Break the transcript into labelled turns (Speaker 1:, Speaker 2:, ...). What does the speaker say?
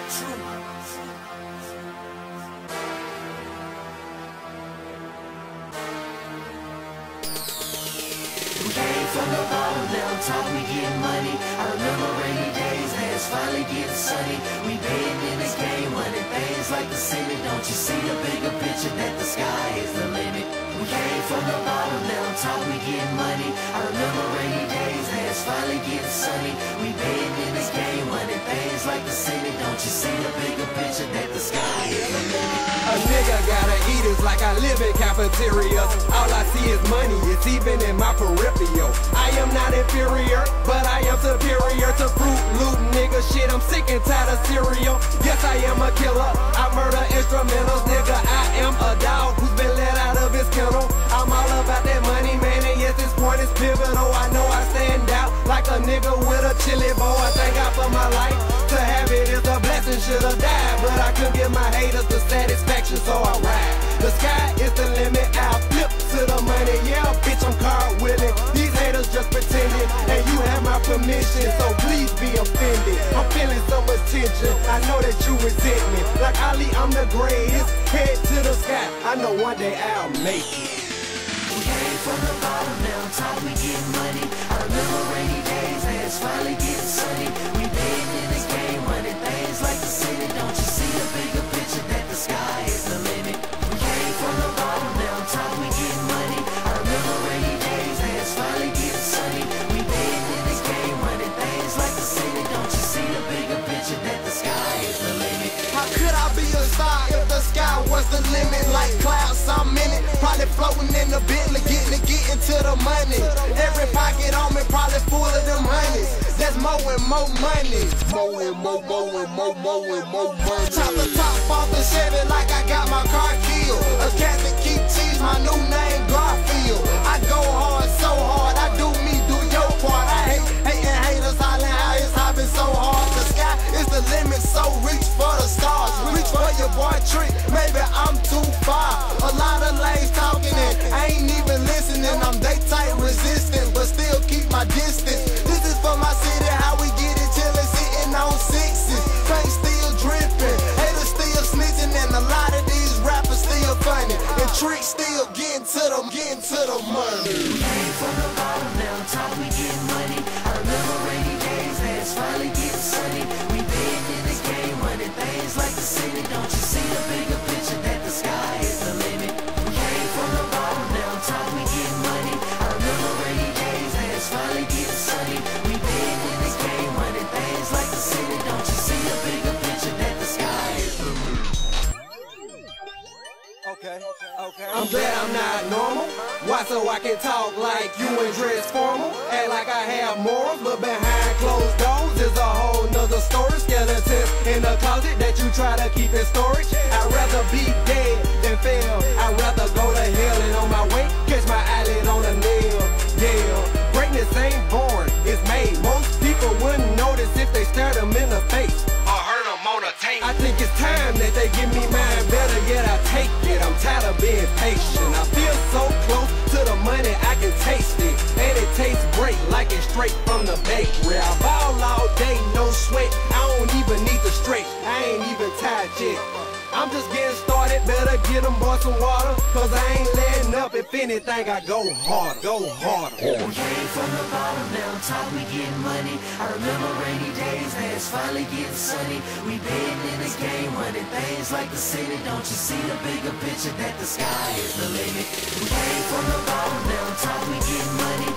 Speaker 1: We came from the bottom, now on top we getting money. I remember rainy days, now it's finally getting sunny. We been in this game, running things like the city. Don't you see the bigger picture that the sky is the limit? We came from the bottom, now on top we getting money. I remember rainy days, now it's finally getting sunny. We been in this game, running things like the city. Don't you see the bigger picture that the sky is the limit?
Speaker 2: A nigga gotta eat, it's like I live in cafeterias. All I see is money, it's even in my peripheral. I am not inferior, but I am superior to Fruit Loop nigga shit. I'm sick and tired of cereal. Yes, I am a killer, I murder instrumentals, nigga. I am a dog who's been let out of his kennel. I'm all about that money, man, and yes, this point is pivotal. I know I stand out like a nigga with a chili bowl. I thank God for my life, to have it is a blessing. Should've died, but I couldn't give my haters the satisfaction, so I ride. The sky is the limit, I'll flip to the money. Yeah, bitch, I'm cartwheeling. These haters just pretending, and you have my permission, so please be offended. I'm feeling so much tension, I know that you resent me. Like Ali, I'm the greatest, head to the sky, I know one day I'll make it.
Speaker 1: We came from the bottom, now on top we getting money. I remember rainy days, now it's finally getting sunny. We been in this game, running things like the city. Don't you see the bigger picture that the sky is the limit? We came from the bottom, now on top we getting money. I remember rainy days, now it's finally getting sunny. We been in this game, running things like the city. Don't you see the bigger picture that the sky is the limit?
Speaker 2: How could I be a star if the sky was the limit? Like clouds, I'm in it, probably floating in the Bentley, getting to the money. Every pocket on me probably full of them honeys. That's more and more money. More and more money. Top to top off the Chevy like I got my car killed. A cat that keep cheese, my new name Garfield. I go hard, so hard, I do me, do your part. I hating haters, hollering how it's hopping so hard. The sky is the limit, so reach for the stars. Reach for your boy Trick, maybe I'm too far. A lot of lanes talking and I ain't even listening. I'm they tight resistant, but still keep my distance. This is for my city, how we get it till it's sitting on sixes. Paint still dripping, haters still snitching, and a lot of these rappers still funny. And Trick still getting to the money.
Speaker 1: We came from the bottom, now on top we getting money. I remember rainy days, now it's finally getting sunny. We been in this game, running things like the city. Don't you see the bigger picture that the sky is the limit? We came from the bottom, now on top we getting money. I remember rainy days, now it's finally getting sunny. We been in this game, running things like the city. Don't you see the bigger picture that the sky is the limit?
Speaker 2: Okay. I'm glad I'm not normal. Why? So I can talk like you and dress formal. Act like I have morals, but behind closed doors is a whole nother story. Skeletons in the closet that you try to keep in storage. I'd rather be dead than fail. I'd rather go to hell and on my way catch my eyelid on a nail. Yeah, greatness ain't born, it's made. Most people wouldn't notice if they stared them in the face or heard them on a tape. I think it's time that they give me mine, better yet I take it. I'm tired of being patient. I feel so close to the money, I can taste it. And it tastes great, like it's straight from the bakery. I ball all day, no sweat, I don't even need to stretch. I ain't even tired yet, I'm just getting started. Better get them boys some water, cause I ain't letting up. If anything, I go hard,
Speaker 1: We came from the bottom, now on top we getting money. I remember rainy days, now it's finally getting sunny. We been in this game, running things like the city. Don't you see the bigger picture that the sky is the limit? We came from the bottom, now on top we getting money.